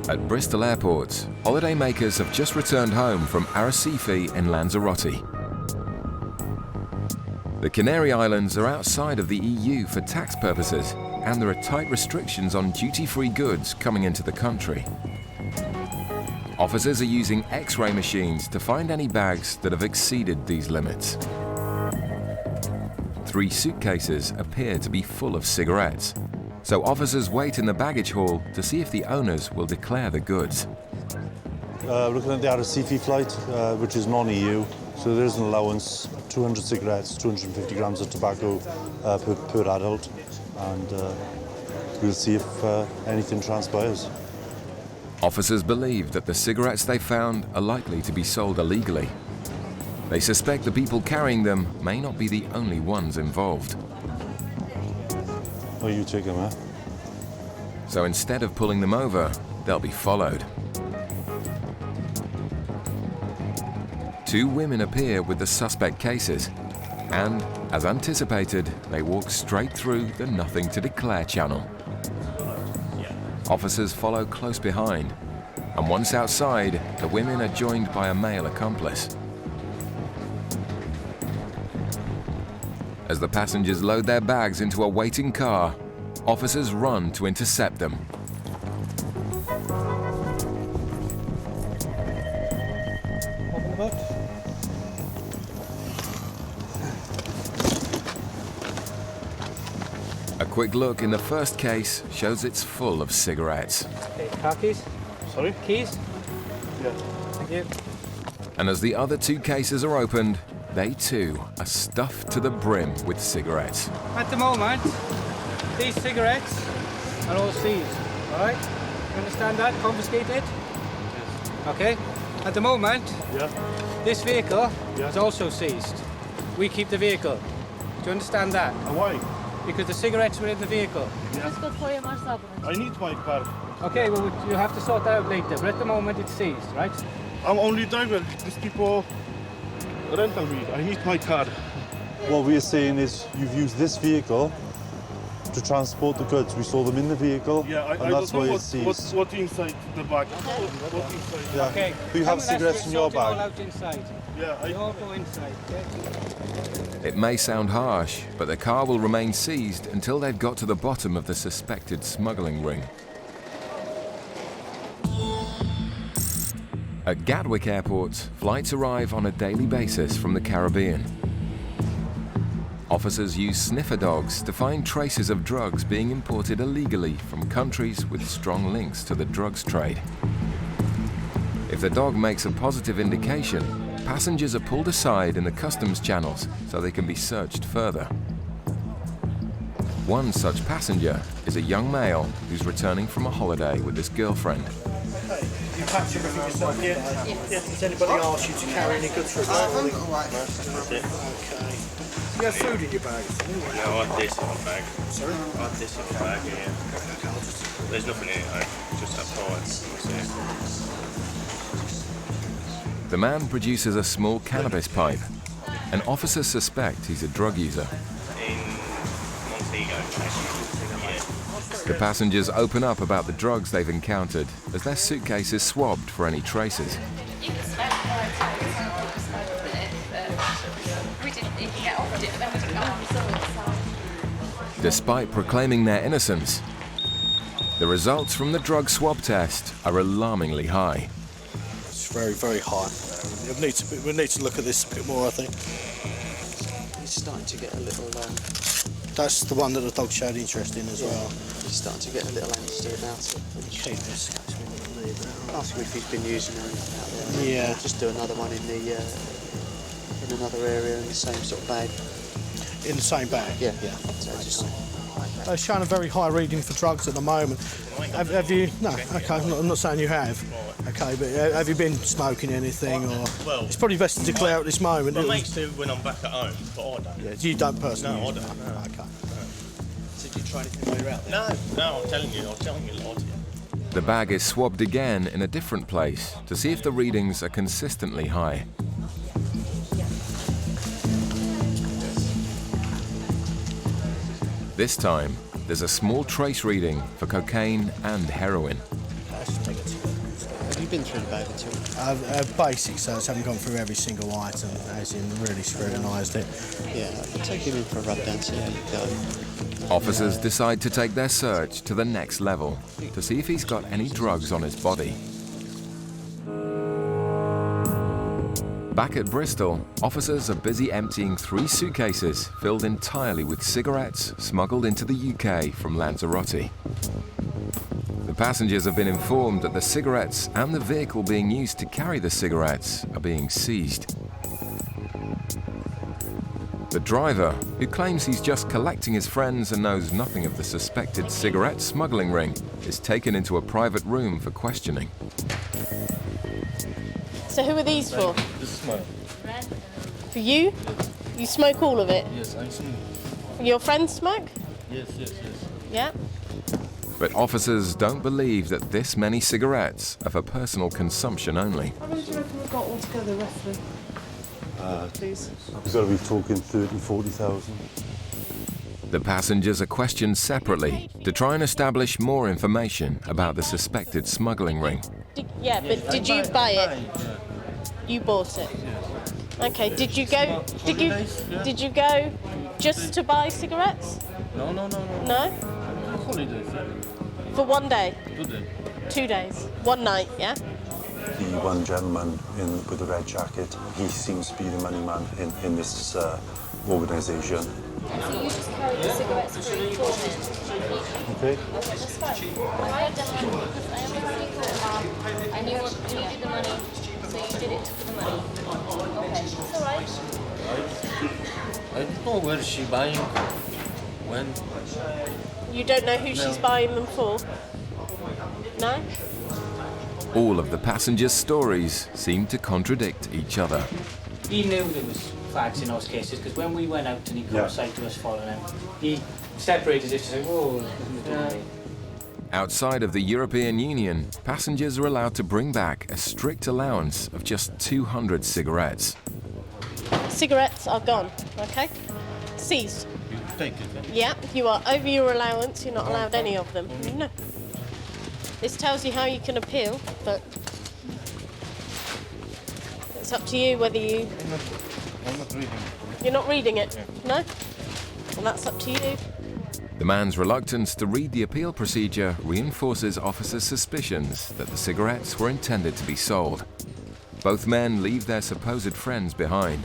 At Bristol Airport, holidaymakers have just returned home from Arrecife in Lanzarote. The Canary Islands are outside of the EU for tax purposes, and there are tight restrictions on duty-free goods coming into the country. Officers are using X-ray machines to find any bags that have exceeded these limits. 3 suitcases appear to be full of cigarettes, so officers wait in the baggage hall to see if the owners will declare the goods. Looking at the Arrecife flight, which is non-EU, so there is an allowance, 200 cigarettes, 250 grams of tobacco per adult, and we'll see if anything transpires. Officers believe that the cigarettes they found are likely to be sold illegally. They suspect the people carrying them may not be the only ones involved. Oh, you take them, eh? So instead of pulling them over, they'll be followed. 2 women appear with the suspect cases, and, as anticipated, they walk straight through the Nothing to Declare channel. Officers follow close behind, and once outside, the women are joined by a male accomplice. As the passengers load their bags into a waiting car, officers run to intercept them. Open the boot. A quick look in the first case shows it's full of cigarettes. Okay, car keys. Sorry? Keys. Yeah. Thank you. And as the other 2 cases are opened, they too are stuffed to the brim with cigarettes. At the moment, these cigarettes are all seized, all right? You understand that? Confiscated? Yes. Okay. At the moment, this vehicle is also seized. We keep the vehicle. Do you understand that? Why? Because the cigarettes were in the vehicle. I need my car. Okay, well, you have to sort that out later, but at the moment it's seized, right? I'm only driver. These people rental me. I need my car. What we're saying is you've used this vehicle to transport the goods. We saw them in the vehicle, Yeah, I and that's don't why know it's seized. what inside the bag. What inside? Yeah. Okay. Do you have cigarettes in your Sort it all bag? out inside. Yeah, You all go inside, okay? It may sound harsh, but the car will remain seized until they've got to the bottom of the suspected smuggling ring. At Gatwick Airport, flights arrive on a daily basis from the Caribbean. Officers use sniffer dogs to find traces of drugs being imported illegally from countries with strong links to the drugs trade. If the dog makes a positive indication, passengers are pulled aside in the customs channels so they can be searched further. One such passenger is a young male who's returning from a holiday with his girlfriend. You packed everything yourself, yeah? Yeah. Has anybody asked you to carry any goods for us? Okay. You have food in your bags? No, I had this in my bag. Sorry? I had this in my bag, yeah. There's nothing in it, though. Just that price. The man produces a small cannabis pipe, and officers suspect he's a drug user. In Montego. Yeah. The passengers open up about the drugs they've encountered as their suitcase is swabbed for any traces. You could smoke we didn't even get offered it, but then we didn't know. Despite proclaiming their innocence, the results from the drug swab test are alarmingly high. It's very, very high. We need to look at this a bit more, I think. It's starting to get a little... That's the one that the dog showed interest in as well. He's starting to get a little angsty about it. Keep this. Ask him if he's been using anything out there. Yeah. Just do another one in the in another area in the same sort of bag. In the same bag? Yeah. So just, they're showing a very high reading for drugs at the moment. Have you... No, OK, I'm not saying you have. OK, but have you been smoking anything, or... Well, it's probably best to declare at this moment. My mates do when I'm back at home, but I don't. Yeah, you don't personally No, I use don't. it? No. OK. So did you try anything while you're out there? No, I'm telling you a lot to you. The bag is swabbed again in a different place to see if the readings are consistently high. This time, there's a small trace reading for cocaine and heroin. Let's take it. been through the bag at all? Basic search, haven't gone through every single item, as in really scrutinised it. Yeah, take him in for a rub down, see how you go. Officers decide to take their search to the next level to see if he's got any drugs on his body. Back at Bristol, officers are busy emptying 3 suitcases filled entirely with cigarettes smuggled into the UK from Lanzarote. The passengers have been informed that the cigarettes and the vehicle being used to carry the cigarettes are being seized. The driver, who claims he's just collecting his friends and knows nothing of the suspected cigarette smuggling ring, is taken into a private room for questioning. So who are these for? This is mine. For you? You smoke all of it? Yes, I smoke. Your friends smoke? Yes. Yeah. But officers don't believe that this many cigarettes are for personal consumption only. How many do you reckon we've got altogether, roughly? Please. We've got to be talking 30, 40,000. The passengers are questioned separately to try and establish more information about the suspected smuggling ring. Yeah, but did you buy it? You bought it. Okay. Did you go? Did you go just to buy cigarettes? No. No. Holidays, For one day. 2 days. 2 days. One night. Yeah. The one gentleman with the red jacket, he seems to be the money man in this organisation. So you just carry the cigarettes through for him? Okay. That's fine. I understand, because I already thought, and you needed the money, so you did it for the money. Okay, it's alright. I don't know where she buying, when. You don't know who she's buying them for? No? All of the passengers' stories seem to contradict each other. He knew there was flags in those cases because when we went out and he caught sight to us following him, he separated as if to say, whoa. Outside of the European Union, passengers are allowed to bring back a strict allowance of just 200 cigarettes. Cigarettes are gone, okay? Seized. You take it, Yeah, you are over your allowance, you're not allowed any of them. No. This tells you how you can appeal, but it's up to you whether you... I'm not reading it. You're not reading it? No? Well, that's up to you. The man's reluctance to read the appeal procedure reinforces officers' suspicions that the cigarettes were intended to be sold. Both men leave their supposed friends behind.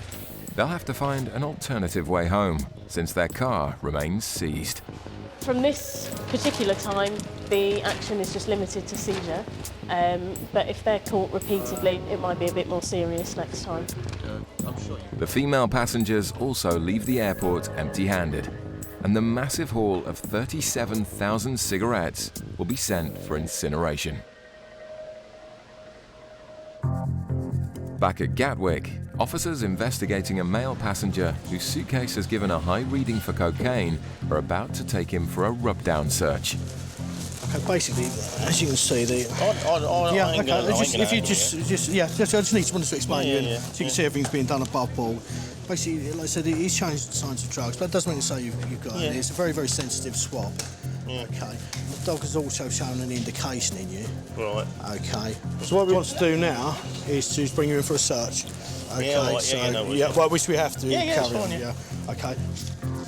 They'll have to find an alternative way home, since their car remains seized. From this particular time, the action is just limited to seizure, but if they're caught repeatedly, it might be a bit more serious next time. The female passengers also leave the airport empty-handed, and the massive haul of 37,000 cigarettes will be sent for incineration. Back at Gatwick, officers investigating a male passenger whose suitcase has given a high reading for cocaine are about to take him for a rub-down search. Okay, basically, as you can see, the I if you just need someone to explain to you, so you can see everything's being done above board. Basically, like I said, he's showing signs of drugs, but it doesn't mean to say you've got it. It's a very, very sensitive swab. Okay. The dog has also shown an indication in you. Right. Okay. So what we want to do now is to bring you in for a search. Okay. Which we have to carry on. Yeah. Okay.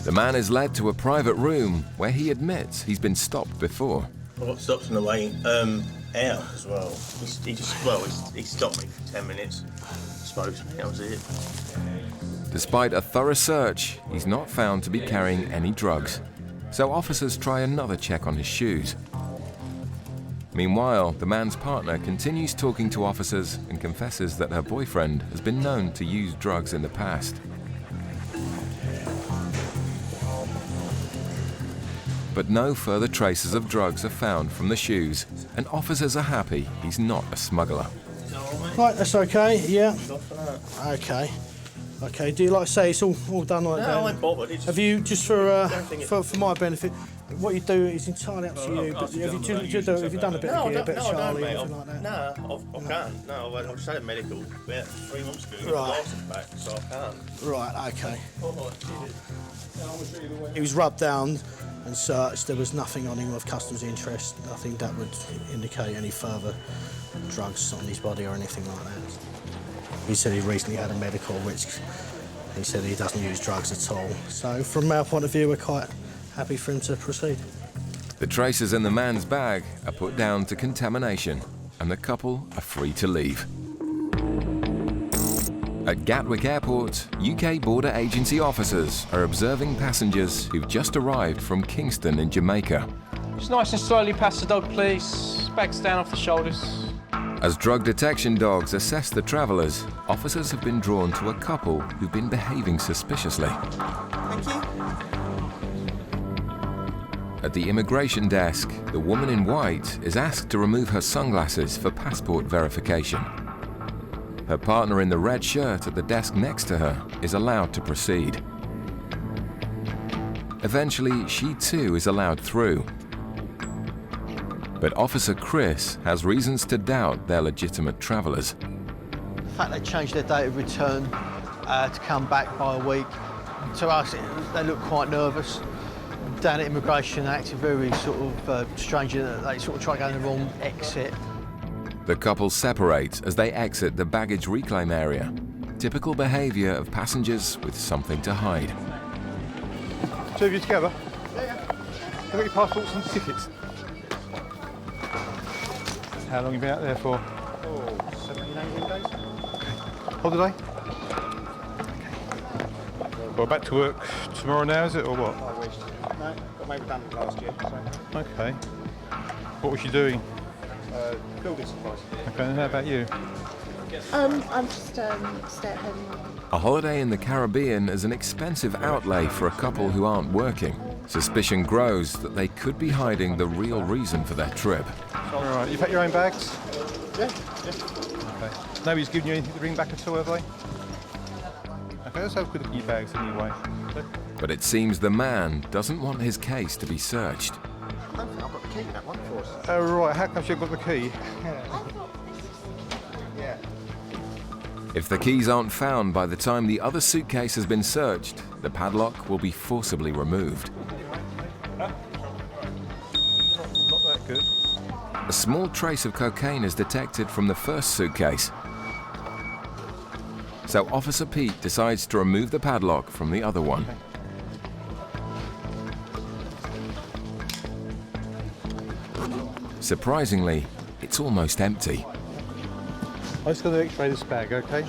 The man is led to a private room where he admits he's been stopped before. I got stopped on the way out as well. He stopped me for 10 minutes, spoke to me, that was it. Despite a thorough search, he's not found to be carrying any drugs. So officers try another check on his shoes. Meanwhile, the man's partner continues talking to officers and confesses that her boyfriend has been known to use drugs in the past. But no further traces of drugs are found from the shoes, and officers are happy he's not a smuggler. Right, that's okay, yeah. Okay. Okay, do you like to say it's all done like that? No, I ain't bothered. Have you, just for my benefit, what you do is entirely up to you, but have you done a bit of gear, a bit of Charlie, anything like that? No, I can't. No, I just had a medical about 3 months ago. Right. Glasses back, so I can't. Right, okay. He was rubbed down and searched. There was nothing on him of customs interest, nothing that would indicate any further drugs on his body or anything like that. He said he recently had a medical, which he said he doesn't use drugs at all. So from our point of view, we're quite happy for him to proceed. The traces in the man's bag are put down to contamination, and the couple are free to leave. At Gatwick Airport, UK Border Agency officers are observing passengers who've just arrived from Kingston in Jamaica. Just nice and slowly past the dog, please. Bags down off the shoulders. As drug detection dogs assess the travellers, officers have been drawn to a couple who've been behaving suspiciously. Thank you. At the immigration desk, the woman in white is asked to remove her sunglasses for passport verification. Her partner in the red shirt at the desk next to her is allowed to proceed. Eventually, she too is allowed through. But Officer Chris has reasons to doubt they're legitimate travellers. The fact they changed their date of return to come back by a week, to us, they look quite nervous. Down at immigration, they acted very sort of strange, that they sort of try going the wrong exit. The couple separate as they exit the baggage reclaim area. Typical behaviour of passengers with something to hide. Two of you together? Yeah. Have got your passports and tickets? How long have you been out there for? Oh, 17, 18 days. Holiday? Okay. Well, back to work tomorrow now, is it, or what? I wish. No, got made redundant last year. So. Okay. What was you doing? Building supplies. Okay, and how about you? I'm just stay-at-home mum. A holiday in the Caribbean is an expensive outlay for a couple who aren't working. Suspicion grows that they could be hiding the real reason for their trip. All right, you've had your own bags? Yeah. Okay. Nobody's given you anything to bring back at all, have they? Okay, let's have a good look at your bags anyway. Okay. But it seems the man doesn't want his case to be searched. I don't think I've got the key to that one for us. Oh, right, how come you've got the key? Yeah. If the keys aren't found by the time the other suitcase has been searched, the padlock will be forcibly removed. Not that good. A small trace of cocaine is detected from the first suitcase. So Officer Pete decides to remove the padlock from the other one. Surprisingly, it's almost empty. I'm just going to x-ray this bag, okay?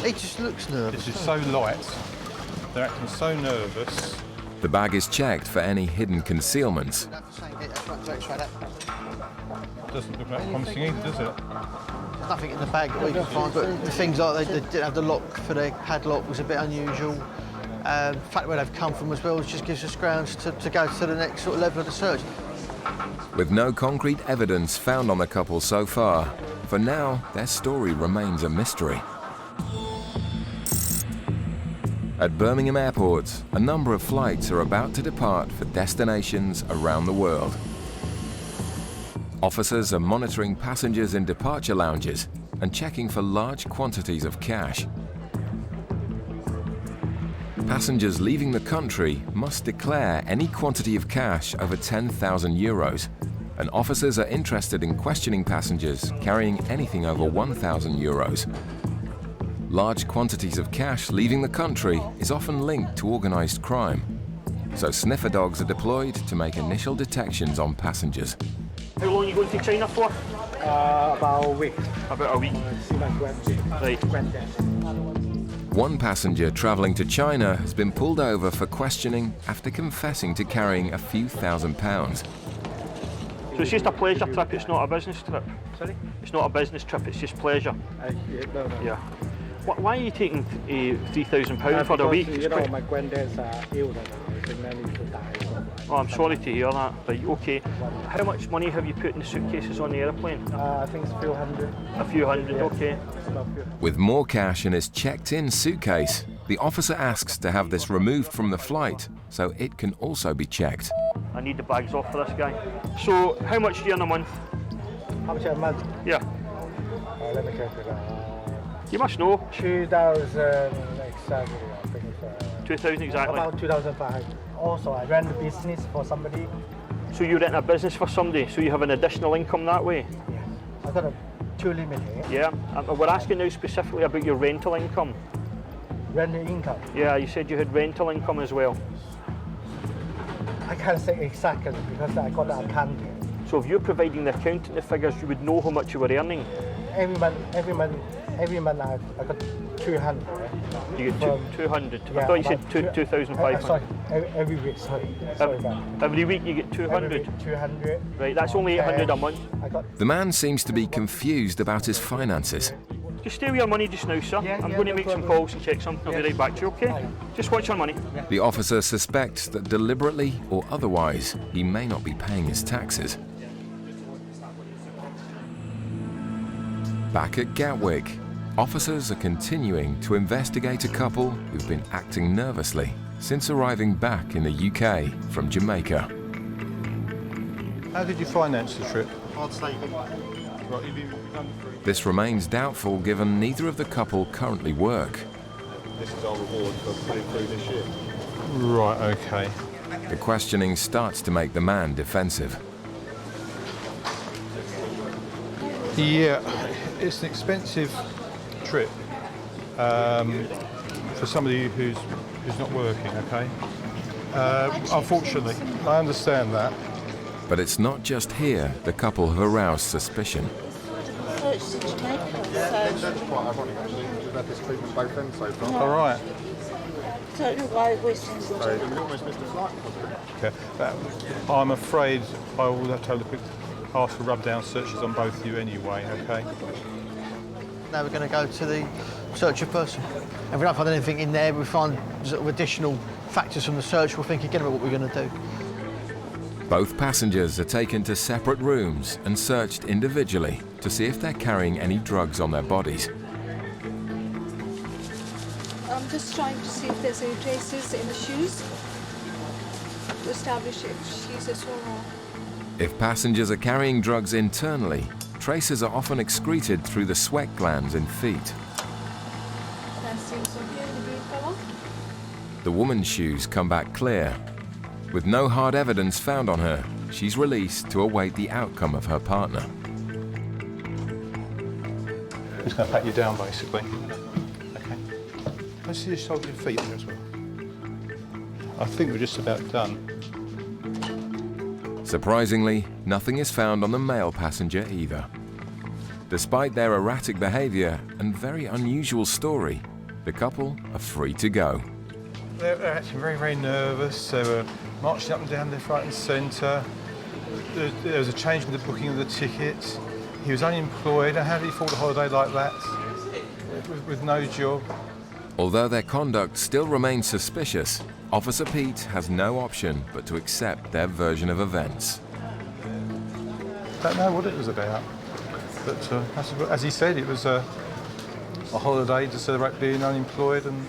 He just looks nervous. This is so light. They're acting so nervous. The bag is checked for any hidden concealments. Doesn't look that promising either, does it? There's nothing in the bag that we can find, but the things like they didn't have the lock for their padlock was a bit unusual. The fact where they've come from as well just gives us grounds to go to the next sort of level of the search. With no concrete evidence found on the couple so far, for now, their story remains a mystery. At Birmingham Airport, a number of flights are about to depart for destinations around the world. Officers are monitoring passengers in departure lounges and checking for large quantities of cash. Passengers leaving the country must declare any quantity of cash over 10,000 euros, and officers are interested in questioning passengers carrying anything over 1,000 euros. Large quantities of cash leaving the country is often linked to organised crime, so sniffer dogs are deployed to make initial detections on passengers. How long are you going to China for? About a week. About a week. Right. One passenger travelling to China has been pulled over for questioning after confessing to carrying a few £1,000s. So it's just a pleasure trip, it's not a business trip? Sorry? It's not a business trip, it's just pleasure? No. Yeah. Why are you taking £3,000 for the week? You know, my granddad's ill, so managed to die. Oh, I'm sorry to hear that. Right, okay. How much money have you put in the suitcases on the airplane? I think it's a few hundred. A few hundred, okay. With more cash in his checked-in suitcase, the officer asks to have this removed from the flight so it can also be checked. I need the bags off for this guy. So, how much do you earn a month? How much a month? Yeah. Let me calculate. You must know. 2,000 exactly, I think it's... 2,000 exactly? About 2,500. also I run the business for somebody. So you rent a business for somebody, so you have an additional income that way? Yeah. I got a 2 limit here. Yeah, we're asking now specifically about your rental income. Rental income? Yeah, you said you had rental income as well. I can't say exactly because I got the accounting. So if you're providing the accountant the figures, you would know how much you were earning? Every month I got 200. You get 200? Yeah, I thought you said 2,500. Sorry, every week, sorry. Every week you get 200? Every week 200. Right, that's only 800 a month. The man seems to be confused about his finances. Just stay with your money just now, sir. I'm going to make some calls and check something. I'll be right back to you, okay? Just watch your money. The officer suspects that deliberately or otherwise, he may not be paying his taxes. Back at Gatwick, officers are continuing to investigate a couple who've been acting nervously since arriving back in the UK from Jamaica. How did you finance the trip? Hard saving. This remains doubtful given neither of the couple currently work. This is our reward for putting through this ship. Right, okay. The questioning starts to make the man defensive. Yeah, it's an expensive trip for somebody who's not working, okay? Unfortunately, I understand that. But it's not just here the couple have aroused suspicion. So it's in Jamaica. That's quite ironic actually. We've had this treatment both ends so far. All right. I don't know why we're still So we almost missed a flight. Okay. I'm afraid I will have to ask for rub-down searches on both of you anyway, okay? Now we're going to go to the search of person. If we don't find anything in there, we find sort of additional factors from the search, we'll think again about what we're going to do. Both passengers are taken to separate rooms and searched individually to see if they're carrying any drugs on their bodies. I'm just trying to see if there's any traces in the shoes to establish if she's a swimmer. If passengers are carrying drugs internally, traces are often excreted through the sweat glands in feet. That seems okay in the green color. The woman's shoes come back clear. With no hard evidence found on her, she's released to await the outcome of her partner. Just going to pat you down, basically. Okay. Let's see you hold your feet there as well. I think we're just about done. Surprisingly, nothing is found on the male passenger either. Despite their erratic behavior and very unusual story, the couple are free to go. They're actually very, very nervous. They were marching up and down left, right and centre. There was a change in the booking of the tickets. He was unemployed. How did he afford a holiday like that with no job? Although their conduct still remains suspicious, Officer Pete has no option but to accept their version of events. Don't know what it was about, but as he said, it was a holiday to celebrate being unemployed, and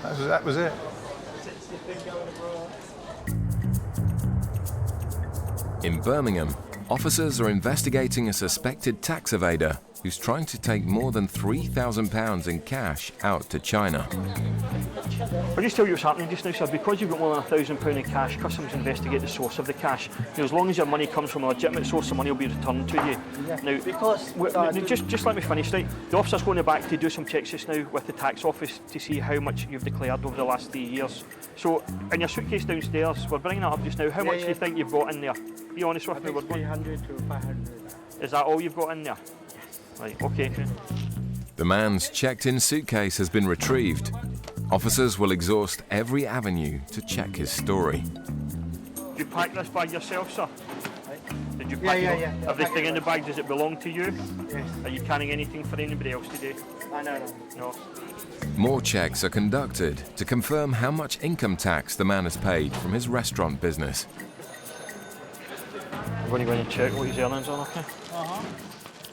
that was it. In Birmingham, officers are investigating a suspected tax evader who's trying to take more than £3,000 in cash out to China. I'll just tell you what's happening just now, sir. Because you've got more than £1,000 in cash, customs investigate the source of the cash. Now, as long as your money comes from a legitimate source, the money will be returned to you. Yeah. Now, because just let me finish, right? The officer's going back to do some checks just now with the tax office to see how much you've declared over the last 3 years. So, in your suitcase downstairs, we're bringing that up just now. How much do you think you've got in there? Be honest with me. 300 to 500. Is that all you've got in there? Yes. Right, okay. The man's checked-in suitcase has been retrieved. Officers will exhaust every avenue to check his story. Did you pack this bag yourself, sir? Did you pack everything in the bag? Does it belong to you? Yes. Are you carrying anything for anybody else today? No. More checks are conducted to confirm how much income tax the man has paid from his restaurant business. I'm going to go in and check what his earnings are, okay?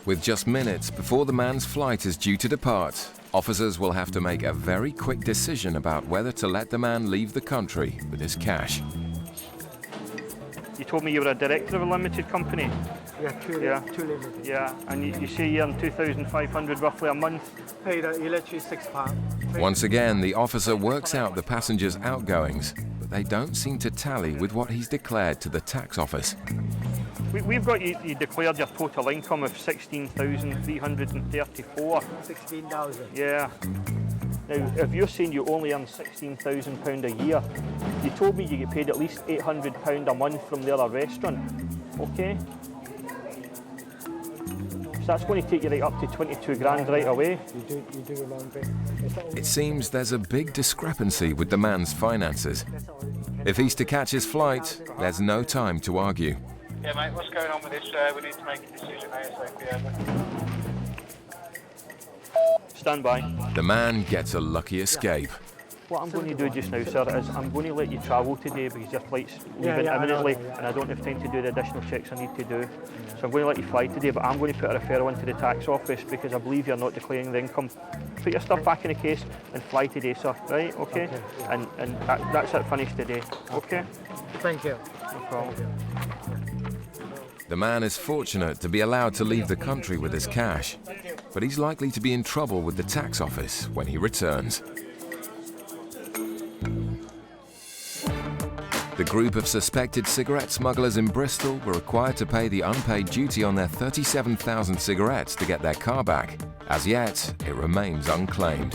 With just minutes before the man's flight is due to depart, officers will have to make a very quick decision about whether to let the man leave the country with his cash. You told me you were a director of a limited company. Yeah, two limited. Yeah, and you say you earn 2,500 roughly a month. Pay the electric £6. Once again, the officer works out the passenger's outgoings, but they don't seem to tally with what he's declared to the tax office. We've got you declared your total income of 16,334. 16,000? Yeah. Now, if you're saying you only earn £16,000 a year, you told me you get paid at least £800 a month from the other restaurant, okay? So that's going to take you right up to 22 grand right away. You do a long bit. It seems there's a big discrepancy with the man's finances. If he's to catch his flight, there's no time to argue. Yeah, mate, what's going on with this? We need to make a decision ASAP. Stand by. The man gets a lucky escape. What I'm going to do just now, sir, is I'm going to let you travel today because your flight's leaving imminently and I don't have time to do the additional checks I need to do. So I'm going to let you fly today, but I'm going to put a referral into the tax office because I believe you're not declaring the income. Put your stuff back in the case and fly today, sir, right? Okay? And that's it, finished today, okay? Thank you. No problem. The man is fortunate to be allowed to leave the country with his cash, but he's likely to be in trouble with the tax office when he returns. The group of suspected cigarette smugglers in Bristol were required to pay the unpaid duty on their 37,000 cigarettes to get their car back. As yet, it remains unclaimed.